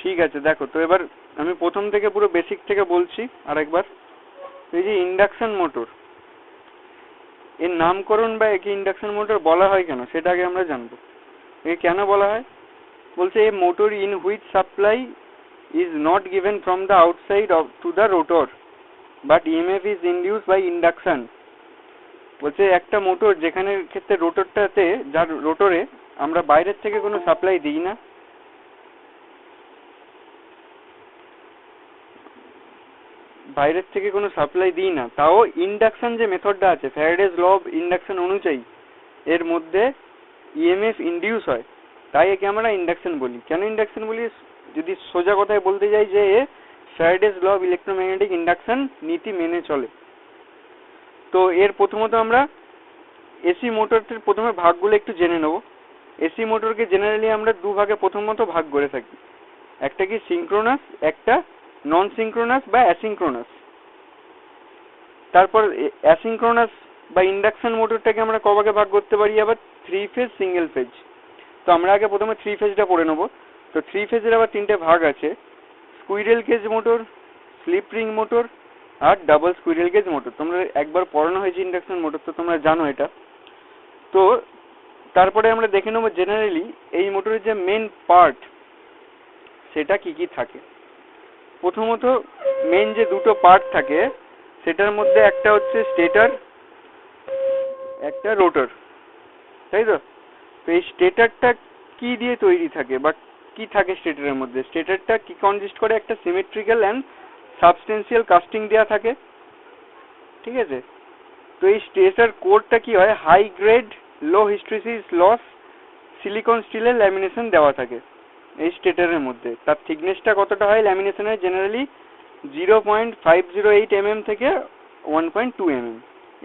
ঠিক আছে, দেখো তো এবার আমি প্রথম থেকে পুরো বেসিক থেকে বলছি আরেকবার। এই যে ইন্ডাকশন মোটর, এর নামকরণ বা একে ইন্ডাকশন মোটর বলা হয় কেন সেটা আগে আমরা জানবো। একে কেন বলা হয়? বলছে a motor in which supply is not given from the outside to the rotor but EMF is induced by induction। বলছে একটা মোটর যেখানে ক্ষেত্রে রোটরটাতে, যার রোটরে আমরা বাইরের থেকে কোনো সাপ্লাই দিই না, তাও ইন্ডাকশন যে মেথডটা আছে ফ্যারাডেজ ল অফ ইন্ডাকশন অনুযায়ী এর মধ্যে ইএমএফ ইন্ডিউস হয়, তাই একে আমরা ইন্ডাকশন বলি। কেন ইন্ডাকশন বলি? যদি সোজা কথায় বলতে যাই যে ফ্যারাডেজ ল অফ ইলেকট্রোম্যাগনেটিক ইন্ডাকশন নীতি মেনে চলে। তো এর প্রথমত আমরা এসি মোটরের প্রথমে ভাগগুলো একটু জেনে নেব। এসি মোটরকে জেনারেলি আমরা দুভাগে প্রথমত ভাগ করে থাকি, একটা কি সিঙ্ক্রোনাস, একটা নন সিঙ্ক্রোনাস বা অ্যাসিঙ্ক্রোনাস। তারপর অ্যাসিঙ্ক্রোনাস বা ইন্ডাকশন মোটরটাকে আমরা কভাগে ভাগ করতে পারি আবার 3 ফেজ, সিঙ্গেল ফেজ। তো আমরা আগে প্রথমে 3 ফেজটা পড়ে নেব। তো 3 ফেজের আবার 3টে ভাগ আছে, squirrel cage motor, slip ring motor আর ডাবল স্কুইরেল কেজ মোটর। তোমরা একবার পড়ানো হয়েছে ইন্ডাকশন মোটর, তো তোমরা জানো এটা। তো তারপরে আমরা দেখে নেব জেনারেলি এই মোটরের যে মেন পার্ট সেটা কি কি থাকে। প্রথমত মেন যে দুটো পার্ট থাকে সেটার মধ্যে একটা হচ্ছে স্টেটর, একটা রোটর, তাই তো? তো এই স্টেটরটা কি দিয়ে তৈরি থাকে বা কি থাকে স্টেটরের মধ্যে? স্টেটরটা কি কনজিস্ট করে? একটা সিমেট্রিক্যাল অ্যান্ড সাবস্টেন্সিয়াল কাস্টিং দেওয়া থাকে, ঠিক আছে? তো এই স্টেটর কোরটা কি হয়, হাই গ্রেড লো হিস্টেরিসিস লস সিলিকন স্টিলের ল্যামিনেশন দেওয়া থাকে এই স্টেটরের মধ্যে। তার থিকনেসটা কতটা হয় ল্যামিনেশনের? জেনারেলি 0.508 mm থেকে 1.2 mm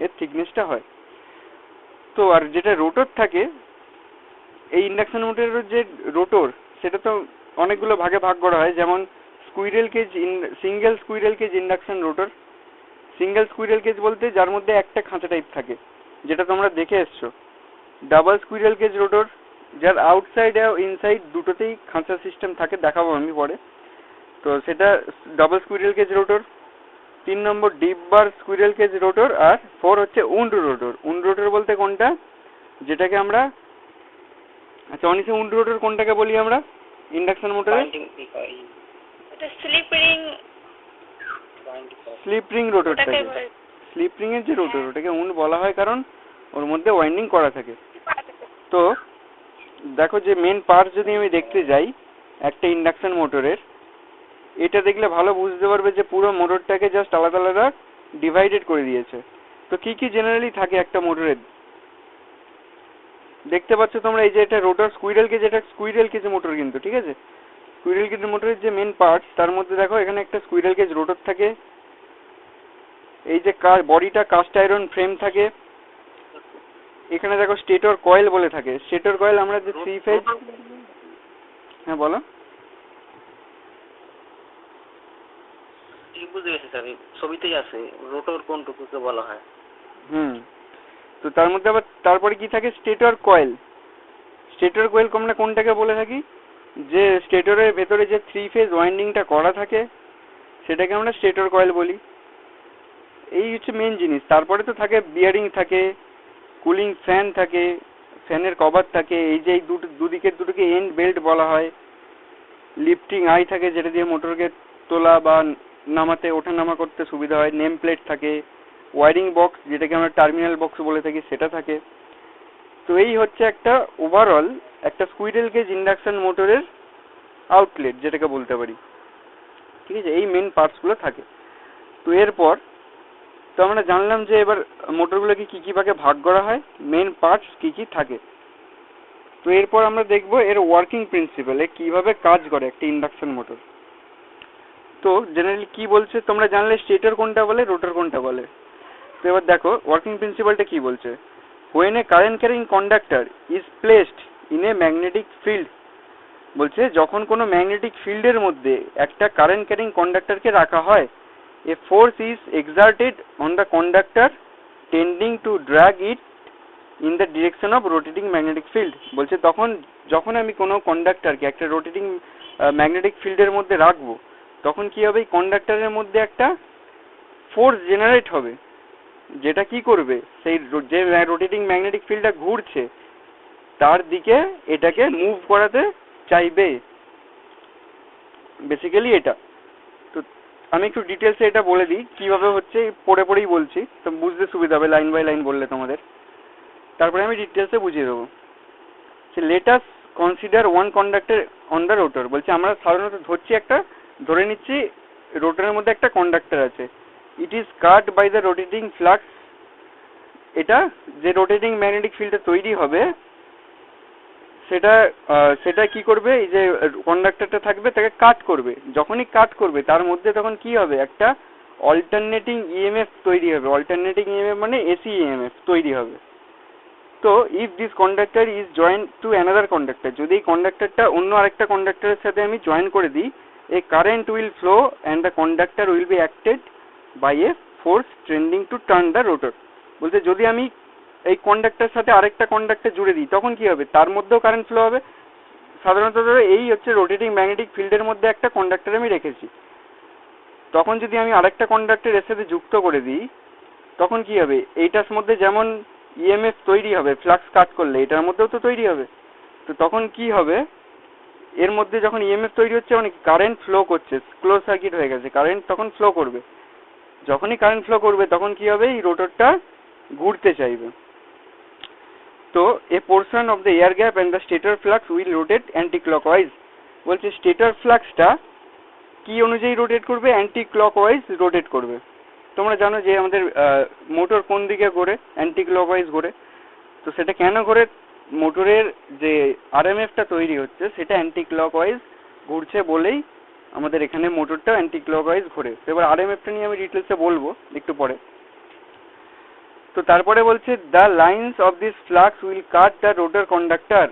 এর থিকনেসটা হয়। তো আর যেটা রোটর থাকে এই ইন্ডাকশন মোটরের যে রোটর, সেটা তো অনেকগুলো ভাগে ভাগ করা হয়, যেমন squirrel cage, single squirrel cage induction rotor. Single squirrel cage বলতে যার মধ্যে একটা খাঁচা টাইপ থাকে, যেটা তোমরা দেখে এসছো। ডাবল স্কুইরেল কেজ রোটর, যার আউটসাইড আর ইনসাইড দুটোতেই খাঁচা সিস্টেম থাকে, দেখাবো আমি পরে। তো সেটা ডাবল স্কুইরেল কেজ রোটর। 3 নম্বর ডিপ বার স্কুইরেল কেজ রোটর। আর 4 হচ্ছে উন্ড রোটর। উন্ড রোটর বলতে কোনটা? যেটাকে আমরা, আচ্ছা অনিশা, উন্ড রোটর কোনটাকে বলি আমরা ইন্ডাকশন মোটরে? স্লিপ রিং রোটরটাকে, স্লিপ রিং এর যে রোটর ওটাকে উন্ড বলা হয় কারণ ওর মধ্যে ওয়াইন্ডিং করা থাকে। তো দেখো যে মেন পার্ট যদি আমি দেখতে যাই একটা ইন্ডাকশন মোটরের, এটা দেখলে ভালো বুঝতে পারবে যে পুরো মোটরটাকে জাস্ট আলাদা আলাদা ডিভাইডেড করে দিয়েছে। তো কি কি জেনারেলি থাকে একটা মোটরের দেখতে পাচ্ছ তোমরা? এই যে এটা রোটর স্কুইরেল কেজ, এটা স্কুইরেল কেজ মোটর কিন্তু, ঠিক আছে? স্কুইরেল কেজ মোটরের যে মেন পার্ট তার মধ্যে দেখো এখানে একটা স্কুইরেল কেজ রোটর থাকে, এই যে বডিটা কাস্ট আয়রন ফ্রেম থাকে, এখানে দেখো স্টেটর কয়েল বলে থাকে। স্টেটর কয়েল আমরা যে 3 ফেজ, হ্যাঁ বলো। বুঝতে পেরেছি স্যার, ছবিতেই আছে রোটর কোনটুকুকে বলা হয়। তো তার মধ্যে আবার তারপরে কি থাকে? Stator coil. স্টেটর কয়েল আমরা কোনটাকে বলে থাকি? যে স্টেটরের ভেতরে যে 3 ফেজ ওয়াইন্ডিংটা করা থাকে সেটাকে আমরা স্টেটর কয়েল বলি। এই হচ্ছে মেন জিনিস। তারপরে তো থাকে বিয়ারিং থাকে, কুলিং ফ্যান থাকে, ফ্যানের কভার থাকে, এই যে এই দুদিকের দুটোকে এন্ড বেল্ট বলা হয়, লিফটিং আই থাকে যেটা দিয়ে মোটরকে তোলা বা নামাতে, ওঠা নামা করতে সুবিধা হয়, নেম প্লেট থাকে, ওয়ারিং বক্স যেটাকে আমরা টার্মিনাল বক্স বলে থাকি সেটা থাকে। তো এই হচ্ছে একটা ওভারঅল একটা স্কুইরেল কেজ ইন্ডাকশন মোটরের আউটলেট যেটাকে বলতে পারি, ঠিক আছে? এই মেন পার্টসগুলো থাকে। তো এরপর তো আমরা জানলাম যে এবার মোটরগুলোকে কি কি ভাগে ভাগ করা হয়, মেন পার্টস কি কি থাকে। তো এরপর আমরা দেখব এর ওয়ার্কিং প্রিন্সিপাল, এ কিভাবে কাজ করে একটা ইন্ডাকশন মোটর। তো জেনারেলি কি বলছে তোমরা জানলে, স্টেটর কোনটা বলে, রোটর কোনটা বলে। তো এবার দেখো ওয়ার্কিং প্রিন্সিপালটা কি বলছে। when a current carrying conductor is placed in a magnetic field, বলছে যখন কোনো ম্যাগনেটিক ফিল্ডের মধ্যে একটা কারেন্ট ক্যারিং কন্ডাক্টরকে রাখা হয়, a force is exerted on the conductor tending to drag it in the direction of rotating magnetic field। বলছে তখন যখন আমি কোনো কন্ডাক্টরকে একটা রোটেটিং ম্যাগনেটিক ফিল্ডের মধ্যে রাখবো, তখন কি হবে, এই কন্ডাক্টরের মধ্যে একটা ফোর্স জেনারেট হবে, যেটা কি করবে, সেই যে রোটেটিং ম্যাগনেটিক ফিল্ডটা ঘুরছে তার দিকে এটাকে মুভ করাতে চাইবে, বেসিক্যালি এটা। তো আমি একটু ডিটেলসে এটা বলে দিই কিভাবে হচ্ছে, পড়ে পড়েই বলছি, তো বুঝতে সুবিধা হবে লাইন বাই লাইন বললে তোমাদের, তারপরে আমি ডিটেলসে বুঝিয়ে দেবো। Let us consider one conductor on the rotor. বলছে আমরা সাধারণত ধরে নিচ্ছি রোটরের মধ্যে একটা কন্ডাক্টর আছে। It is cut by the rotating flux. এটা যে রোটেটিং ম্যাগনেটিক ফিল্ডটা তৈরি হবে সেটা কি করবে, এই যে কন্ডাক্টরটা থাকবে তাকে কাট করবে। যখনই কাট করবে তার মধ্যে তখন কি হবে, একটা অল্টারনেটিং ইএমএফ তৈরি হবে। অল্টারনেটিং ইএমএফ মানে এসি ইএমএফ তৈরি হবে। তো if this conductor is join to another conductor, যদি এই কন্ডাক্টরটা অন্য আরেকটা কন্ডাক্টরের সাথে আমি জয়েন করে দিই, a current will flow and the conductor will be acted by a force tending to turn the rotor. বলতে যদি আমি এই কন্ডাক্টরের সাথে আরেকটা কন্ডাক্টর জুড়ে দিই তখন কি হবে, তার মধ্যেও কারেন্ট ফ্লো হবে। সাধারণত এই হচ্ছে রোটেটিং ম্যাগনেটিক ফিল্ডের মধ্যে একটা কন্ডাক্টর আমি রেখেছি, তখন যদি আমি আরেকটা কন্ডাক্টর এর সাথে যুক্ত করে দিই তখন কি হবে, এইটার মধ্যে যেমন ইএমএফ তৈরি হবে ফ্লাক্স কাট করলে, এটার মধ্যেও তো তৈরি হবে। তো তখন কি হবে, এর মধ্যে যখন ইএমএফ তৈরি হচ্ছে অনেক কারেন্ট ফ্লো করছে, ক্লোজ সার্কিট হয়ে গেছে, কারেন্ট তখন ফ্লো করবে। যখনই কারেন্ট ফ্লো করবে তখন কি হবে, এই রোটরটা ঘুরতে চাইবে। তো a portion of the air gap and the stator flux will rotate anti clockwise. বলছে স্টেটর ফ্লাক্সটা কি অনুযায়ী রোটেট করবে, অ্যান্টি ক্লকওয়াইজ রোটেট করবে। তোমরা জানো যে আমাদের মোটর কোন দিকে ঘোরে, অ্যান্টি ক্লকওয়াইজ ঘোরে। তো সেটা কেন ঘোরে, মোটরের যে আরএমএফটা তৈরি হচ্ছে সেটা অ্যান্টি ক্লকওয়াইজ ঘুরছে বলেই আমাদের এখানে মোটরটা অ্যান্টি ক্লকওয়াইজ ঘোরে। তো এবার আরএমএফটা নিয়ে আমি ডিটেলসে বলবো একটু পরে। তো তারপরে বলছে the lines of this flux will cut the rotor conductor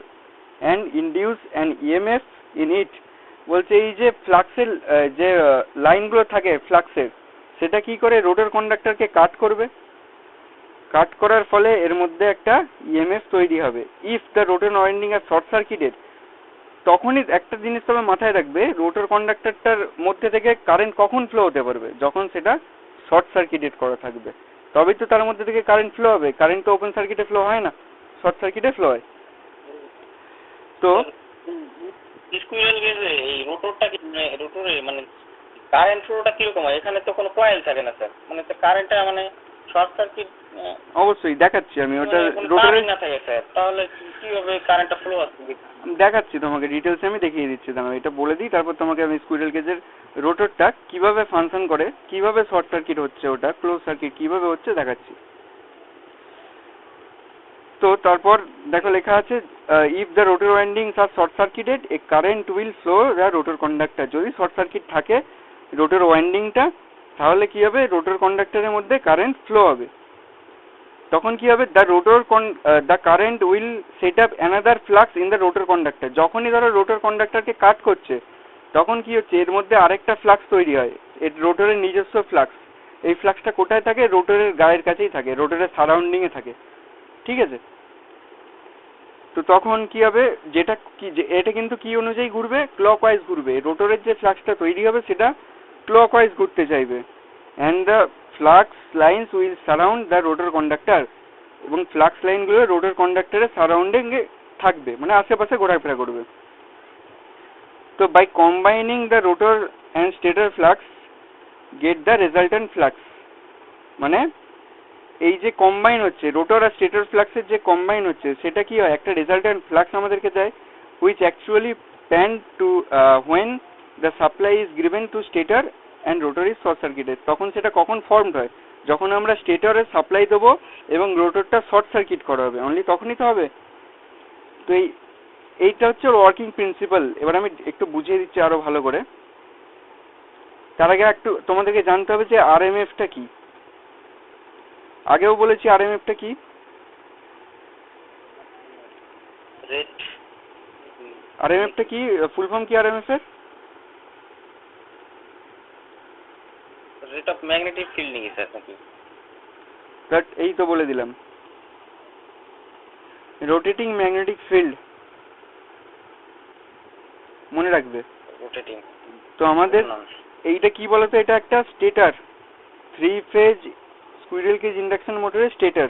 and induce an EMF in it. বলছে এই যে ফ্লাক্সের যে লাইনগুলো থাকে ফ্লাক্সের, সেটা কি করে রোটর কন্ডাক্টরকে কাট করবে। কাট করার ফলে এর মধ্যে একটা ইএমএফ তৈরি হবে। If the rotor winding are short circuited, তখনই একটা জিনিস তবে মাথায় রাখবে, রোটর কন্ডাক্টরটার মধ্যে থেকে কারেন্ট কখন ফ্লো হতে পারবে, যখন সেটা শর্ট সার্কিটেড করা থাকবে, তবেই তো তার মধ্যে থেকে কারেন্ট ফ্লো হবে। কারেন্ট তো ওপেন সার্কিটে ফ্লো হয় না, শর্ট সার্কিটে ফ্লো হয়। তো স্কুইরেল গেজে এই রোটরটা রোটরে মানে কারেন্ট ফ্লোটা কিরকম হয়, এখানে তো কোনো কয়েল থাকে না স্যার, মানে কারেন্টটা মানে শর্ট সার্কিট অবশ্যই দেখাচ্ছি আমি ওটা রোটরে না থাকে স্যার, তাহলে কিভাবে কারেন্টটা ফ্লো আসবে দেখাচ্ছি তোমাকে, ডিটেলসে আমি দেখিয়ে দিচ্ছি। দাঁড়াও এটা বলে দিই, তারপর তোমাকে আমি স্কুইরেল গেজের রোটরটা কিভাবে ফাংশন করে, কিভাবে শর্ট সার্কিট হচ্ছে, ওটা ক্লোজ সার্কিট কিভাবে হচ্ছে দেখাচ্ছি। তো তারপর দেখো লেখা আছে if the rotor windings are short circuited a current will flow the rotor conductor. যদি শর্ট সার্কিট থাকে রোটর ওয়াইন্ডিংটা, তাহলে কি হবে, রোটর কন্ডাক্টরের মধ্যে কারেন্ট ফ্লো হবে। তখন কি হবে, the current will set up another flux in the rotor conductor. যখনই ধরো রোটর কন্ডাক্টরকে কাট করছে তখন কি হচ্ছে, এর মধ্যে আরেকটা ফ্লাক্স তৈরি হয়, এর রোটরের নিজস্ব ফ্লাক্স। এই ফ্লাক্সটা কোথায় থাকে, রোটরের গায়ের কাছেই থাকে, রোটরের সারাউন্ডিংয়ে থাকে, ঠিক আছে। তো তখন কি হবে, এটা কিন্তু কি অনুযায়ী ঘুরবে, ক্লকওয়াইজ ঘুরবে। রোটরের যে ফ্লাক্সটা তৈরি হবে সেটা ক্লকওয়াইজ ঘুরতে চাইবে। And the flux lines will surround the rotor conductor, এবং ফ্লাক্স লাইনগুলো রোটর কন্ডাক্টরের সারাউন্ডিংয়ে থাকবে, মানে আশেপাশে ঘোরাফেরা করবে। তো by combining the rotor and stator flux get the resultant flux, মানে এই যে কম্বাইন হচ্ছে রোটর আর স্টেটর ফ্লাক্সের যে কম্বাইন হচ্ছে সেটা কি হয়, একটা রেজাল্টেন্ট ফ্লাক্স আমাদেরকে দেয়, which actually pan to when the supply is given to stator and rotor is short circuited. তখন সেটা কখন ফর্মড হয়, যখন আমরা স্টেটরে সাপ্লাই দেবো এবং রোটরটা শর্ট সার্কিট করা হবে, অনলি তখনই তো হবে। তো এইটা হচ্ছে ওয়ার্কিং প্রিন্সিপাল। এবার আমি একটু বুঝিয়ে দিচ্ছি আরো ভালো করে। তার আগে একটু তোমাদেরকে জানতে হবে যে আরএমএফটা কি। আগেও বলেছি আরএমএফটা কি, আরএমএফটা কি, ফুল ফর্ম কি আরএমএফ এর? রেট অফ ম্যাগনেটিক ফিল্ড নাকি স্যার নাকি? বাট এই তো বলে দিলাম, রোটেটিং ম্যাগনেটিক ফিল্ড মনে রাখবে। রোটেটিং। তো আমাদের এইটা কি বলতো, এটা একটা stature, 3 phase squirrel cage induction মোটরের স্টেটার।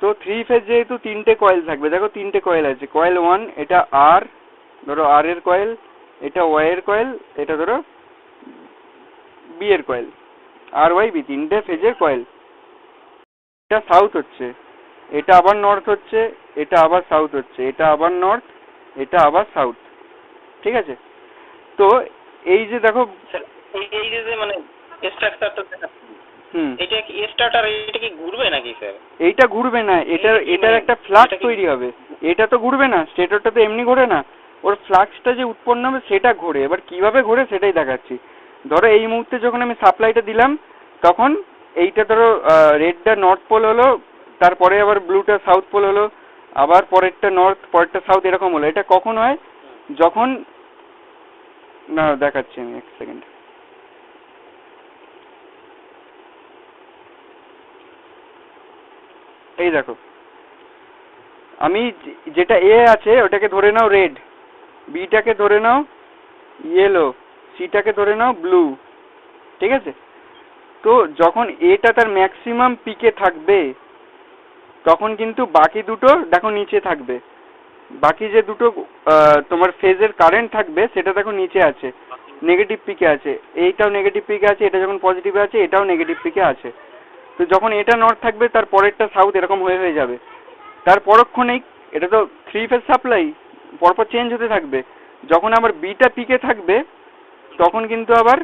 তো 3 ফেজ যেহেতু 3টে কয়েল থাকবে, দেখো 3টে কয়েল আছে। কয়েল 1 এটা আর, ধরো আর এর কয়েল, এটা ওয়াই এর কয়েল, এটা ধরো বি এর কয়েল, আর ওয়াই বি 3টে ফেজের কয়েল। এটা সাউথ হচ্ছে, এটা আবার নর্থ হচ্ছে, এটা আবার সাউথ হচ্ছে, এটা আবার নর্থ, এটা আবার সাউথ, ঠিক আছে? তো এই যে দেখো এই যে মানে স্ট্রাকচারটা দেখাচ্ছি, হুম, এটা কি স্টার্টার, এটা কি ঘুরবে নাকি স্যার? এইটা ঘুরবে না, এটার একটা ফ্লাক্স তৈরি হবে। এটা তো ঘুরবে না, স্টেটরটা তো এমনি ঘোরে না, ওর ফ্লাক্সটা যে উৎপন্ন হবে সেটা ঘোরে। এবার কিভাবে ঘোরে সেটাই দেখাচ্ছি। ধরো এই মুহূর্তে যখন আমি সাপ্লাইটা দিলাম, তখন এইটা ধরো রেডটা নর্থ পোল হলো, তারপরে আবার ব্লুটা সাউথ পোল হলো, আবার পরেরটা নর্থ, পরেরটা সাউথ, এরকম হলো। এটা কখন হয়? যখন, না দেখাচ্ছি আমি, এক সেকেন্ড। এই দেখো, আমি যেটা এ আছে ওটাকে ধরে নাও রেড, বিটাকে ধরে নাও ইয়েলো, সিটাকে ধরে নাও ব্লু, ঠিক আছে? তো যখন এটা তার ম্যাক্সিমাম পিকে থাকবে, তখন কিন্তু বাকি দুটো দেখো নিচে থাকবে। বাকি যে দুটো তোমার ফেজের কারেন্ট থাকবে সেটা দেখো নিচে আছে, নেগেটিভ পিকে আছে। এইটাও নেগেটিভ পিকে আছে, এটা যখন পজিটিভে আছে এটাও নেগেটিভ পিকে আছে। তো যখন এটা নর্থ থাকবে তার পরেরটা সাউথ, এরকম হয়ে যাবে। তার পরক্ষণেই, এটা তো 3 ফেজ সাপ্লাই, পরপর চেঞ্জ হতে থাকবে। যখন আবার বিটা পিকে থাকবে তখন কিন্তু আবার,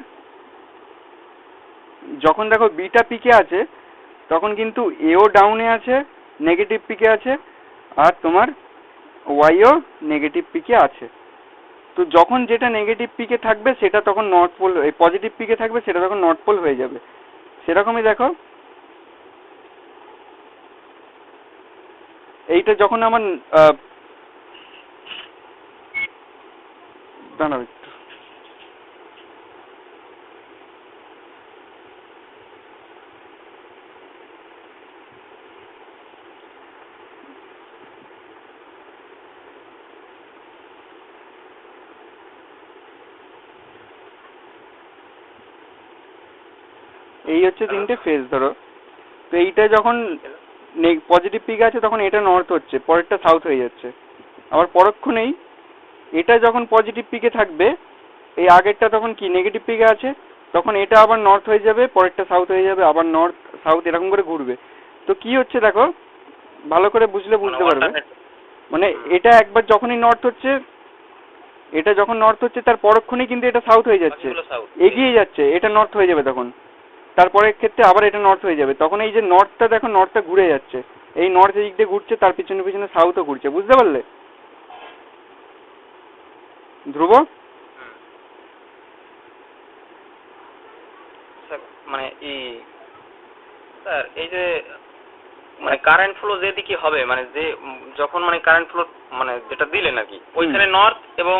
যখন দেখো বিটা পিকে আছে তখন কিন্তু এও ডাউনে আছে, নেগেটিভ পিকে আছে, আর তোমার ওয়াইও নেগেটিভ পিকে আছে। তো যখন যেটা নেগেটিভ পিকে থাকবে সেটা তখন নর্থ পোল, পজিটিভ পিকে থাকবে সেটা তখন নর্থ পোল হয়ে যাবে। সেরকমই দেখো, এইটা যখন আমার দাঁড়াও একটু, এই হচ্ছে 3টে ফেজ ধরো। তো এইটা যখন পজিটিভ পিকে আছে তখন এটা নর্থ হচ্ছে, পরেরটা সাউথ হয়ে যাচ্ছে। আবার পরক্ষণেই এটা যখন পজিটিভ পিকে থাকবে, এই আগেরটা তখন কি নেগেটিভ পিকে আছে, তখন এটা আবার নর্থ হয়ে যাবে, পরেরটা সাউথ হয়ে যাবে, আবার নর্থ সাউথ এরকম করে ঘুরবে। তো কি হচ্ছে দেখো, ভালো করে বুঝলে বুঝতে পারবে। মানে এটা একবার যখনই নর্থ হচ্ছে, এটা যখন নর্থ হচ্ছে তার পরক্ষণেই কিন্তু এটা সাউথ হয়ে যাচ্ছে, এগিয়ে যাচ্ছে, এটা নর্থ হয়ে যাবে তখন। তারপরের ক্ষেত্রে আবার এটা নর্থ হয়ে যাবে। তখন এই যে নর্থটা দেখো, নর্থটা ঘুরে যাচ্ছে, এই নর্থ এদিক দিয়ে ঘুরছে, তার পিছনে পিছনে সাউথও ঘুরছে। বুঝতে পারলে ধ্রুব? মানে স্যার এই যে মানে কারেন্ট ফ্লো যেদিকে হবে, মানে যে যখন মানে কারেন্ট ফ্লো মানে যেটা দিলেন আর কি, ওইখানে নর্থ এবং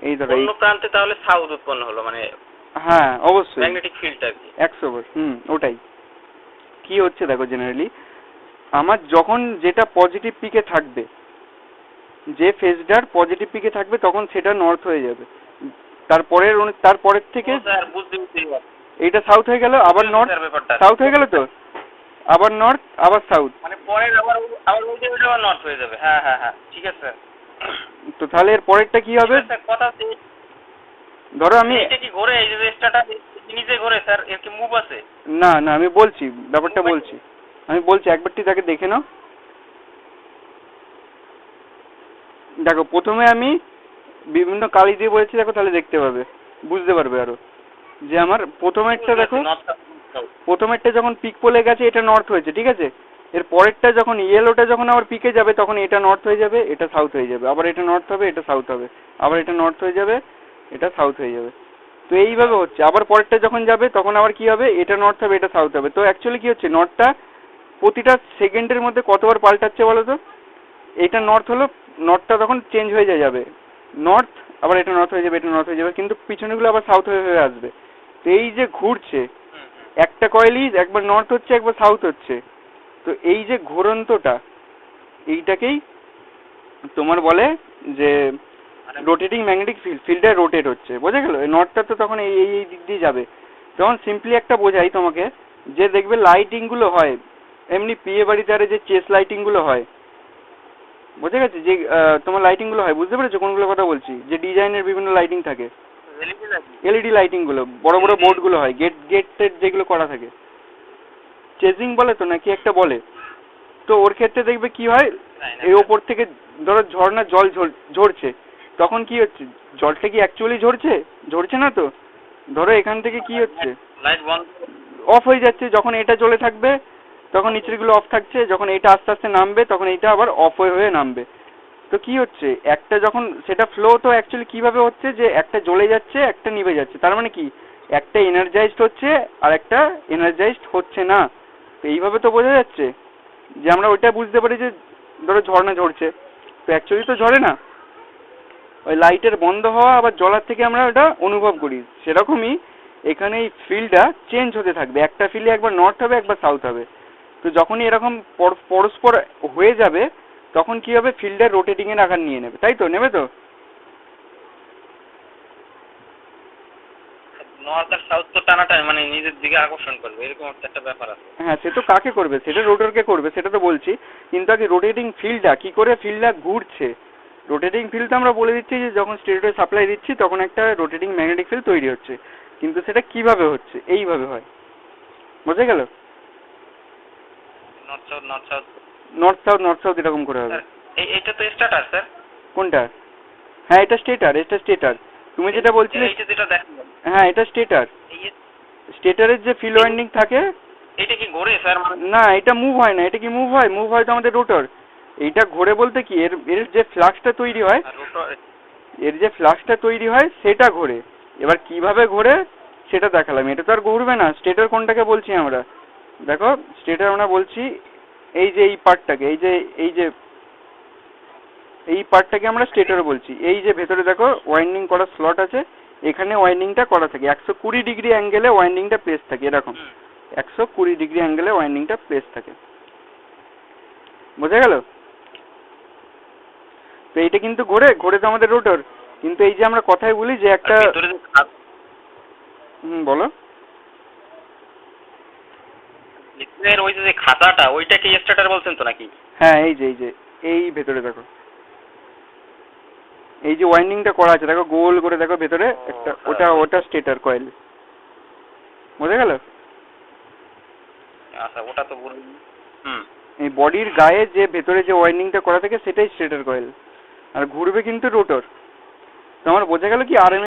এই ধরো অন্য প্রান্তে তাহলে সাউথ উৎপন্ন হলো, মানে হ্যাঁ অবশ্যই ম্যাগনেটিক ফিল্ড আর কি 100%। ওটাই কি হচ্ছে দেখো, জেনারেলি আমার যখন যেটা পজিটিভ পিকে থাকবে, যে ফেজটার পজিটিভ পিকে থাকবে তখন সেটা নর্থ হয়ে যাবে। তারপরের থেকে এইটা সাউথ হয়ে গেল, আবার নর্থ, সাউথ হয়ে গেল, তো আবার নর্থ, আবার সাউথ, মানে পরের আবার ওই জায়গাটা আবার নর্থ হয়ে যাবে। হ্যাঁ হ্যাঁ হ্যাঁ, ঠিক আছে স্যার। তো তাহলে এর পরেরটা কি হবে? কথা ধরো আমি, এটা কি ঘোরে, এই যে স্টার্টার নিজে ঘোরে স্যার, এর কি মুভ আছে? না না, আমি বলছি ব্যাপারটা, আমি বলছি একবারটি তাকে দেখে নাও। দেখো প্রথমে আমি বিভিন্ন কালি দিয়ে বলেছি, দেখো তাহলে দেখতে পাবে, বুঝতে পারবে আরো। যে আমার প্রথমেরটা দেখো, প্রথমেরটা যখন পিক পোলে গেছে এটা নর্থ হয়েছে, ঠিক আছে? এর পরেরটা যখন ইয়েলোটা যখন আবার পিকে যাবে তখন এটা নর্থ হয়ে যাবে, এটা সাউথ হয়ে যাবে, আবার এটা নর্থ হবে, এটা সাউথ হবে, আবার এটা নর্থ হয়ে যাবে, এটা সাউথ হয়ে যাবে। তো এইভাবে হচ্ছে। আবার পরেরটা যখন যাবে তখন আবার কি হবে, এটা নর্থ হবে, এটা সাউথ হবে। তো অ্যাকচুয়ালি কি হচ্ছে, নর্থটা প্রতিটা সেকেন্ডের মধ্যে কতবার পাল্টাচ্ছে বলো তো? এটা নর্থ হলো, নর্থটা তখন চেঞ্জ হয়ে যাবে, নর্থ, আবার এটা নর্থ হয়ে যাবে, এটা নর্থ হয়ে যাবে, কিন্তু পিছনেগুলো আবার সাউথ হয়ে আসবে। তো এই যে ঘুরছে, একটা কয়েলই একবার নর্থ হচ্ছে, একবার সাউথ হচ্ছে। তো এই যে ঘোরন্তটা, এইটাকেই তোমার বলে যে রোটেটিং ম্যাগনেটিক ফিল্ডটা রোটেট হচ্ছে, বোঝা গেল? এই নটটা তো তখন এই এই দিক দিয়ে যাবে। তখন সিম্পলি একটা বোঝাই তোমাকে, যে দেখবে লাইটিংগুলো হয় এমনি বিয়ে বাড়িতে আরে যে চেস লাইটিংগুলো হয়, বোঝা গেছে? যে তোমার লাইটিংগুলো হয়, বুঝতে পেরেছো কোনগুলো কথা বলছি? যে ডিজাইনের বিভিন্ন লাইটিং থাকে, এলইডি লাইটিংগুলো, বড় বড় বোর্ডগুলো হয়, গেটের যেগুলো করা থাকে, চেজিং বলে তো নাকি একটা বলে। তো ওর ক্ষেত্রে দেখবে কি হয়, এই ওপর থেকে ধরো ঝর্ণা জল ঝরছে, তখন কি হচ্ছে, জলটা কি অ্যাকচুয়ালি ঝরছে না তো। ধরো এখান থেকে কি হচ্ছে, লাইট বন্ধ অফ হয়ে যাচ্ছে, যখন এটা জ্বলে থাকবে তখন নিচেরগুলো অফ থাকছে, যখন এটা আস্তে আস্তে নামবে তখন এটা আবার অফ হয়ে নামবে। তো কি হচ্ছে, একটা যখন সেটা ফ্লো তো অ্যাকচুয়ালি কিভাবে হচ্ছে, যে একটা জ্বলে যাচ্ছে একটা নিভে যাচ্ছে, তার মানে কি একটা এনার্জাইজড হচ্ছে আর একটা এনার্জাইজড হচ্ছে না। তো এইভাবে তো বোঝা যাচ্ছে যে আমরা ওইটা বুঝতে পারি যে ধরো ঝর্ণা ঝরছে, তো অ্যাকচুয়ালি তো ঝরে না, ওই লাইটের বন্ধ হওয়া আবার জ্বলার থেকে আমরা ওটা অনুভব করি। সেরকমই এখানে এই ফিল্ডটা চেঞ্জ হতে থাকবে, একটা ফিল্ডে একবার নর্থ হবে একবার সাউথ হবে। তো যখনই এরকম পরস্পর হয়ে যাবে তখন কি হবে, ফিল্ডের রোটেটিং এর আকার নিয়ে নেবে, তাই তো? নেবে তো? নর্থ আর সাউথ তো টানাটানি মানে নিজের দিকে আকর্ষণ করবে, এরকম একটা ব্যাপার আছে। হ্যাঁ, সে তো কাকে করবে, সেটা রোটরকে করবে, সেটা তো বলছি। কিন্তু আগে রোটেটিং ফিল্ডটা কি করে ফিল্ডটা ঘুরছে, রোটেটিং ফিল্ড আমরা বলে দিচ্ছি যে যখন স্টেটরে সাপ্লাই দিচ্ছি তখন একটা রোটেটিং ম্যাগনেটিক ফিল্ড তৈরি হচ্ছে, কিন্তু সেটা কিভাবে হচ্ছে, এইভাবে হয়, বোঝা গেল? নর্থ সাউথ এরকম করে হবে। এইটা তো স্টার্টার স্যার। কোনটা? হ্যাঁ, এটা স্টেটার। তুমি যেটা বলছিলে, এইটা যেটা দেখো, হ্যাঁ এটা স্টেটারের যে ফিল্ড ওয়াইন্ডিং থাকে। এটা কি ঘোরে স্যার? না, এটা মুভ হয় না। এটা কি মুভ হয়? মুভ হয় তো আমাদের রোটর। এইটা ঘোরে বলতে কি, এর যে ফ্লাক্সটা তৈরি হয়, সেটা ঘোরে। এবার কিভাবে ঘোরে সেটা দেখালাম। এটা তো আর ঘুরবে না। স্টেটার কোনটাকে বলছি আমরা, দেখো স্টেটার আমরা বলছি এই যে এই পার্টটাকে, এই পার্টটাকে আমরা স্টেটার বলছি। এই যে ভেতরে দেখো ওয়াইন্ডিং করা স্লট আছে, এখানে ওয়াইন্ডিংটা করা থাকে 120 ডিগ্রি অ্যাঙ্গেলে ওয়াইন্ডিংটা প্লেস থাকে, এরকম 120 ডিগ্রি অ্যাঙ্গেলে ওয়াইন্ডিংটা প্লেস থাকে, বোঝা গেল? তো এইটা কিন্তু ঘোরে তো আমাদের রোটর। কিন্তু এই যে আমরা কথায় বলি যে একটা, বলো। ওই যে খাতাটা, ওইটাকে স্টার্টার বলছেন তো নাকি? হ্যাঁ, এই যে এই ভেতরে দেখো, এই যে ওয়াইন্ডিংটা করা আছে দেখো, গোল করে দেখো ভেতরে একটা, ওটা স্টেটার কয়েল, বোঝা গেল? আচ্ছা, ওটা তো এই বডির গায়ে যে ভেতরে যে ওয়াইন্ডিংটা করা থাকে সেটাই স্টেটার কয়েল, আর ঘুরবে কিন্তু রোটর। তোমার বোঝা গেল কি আর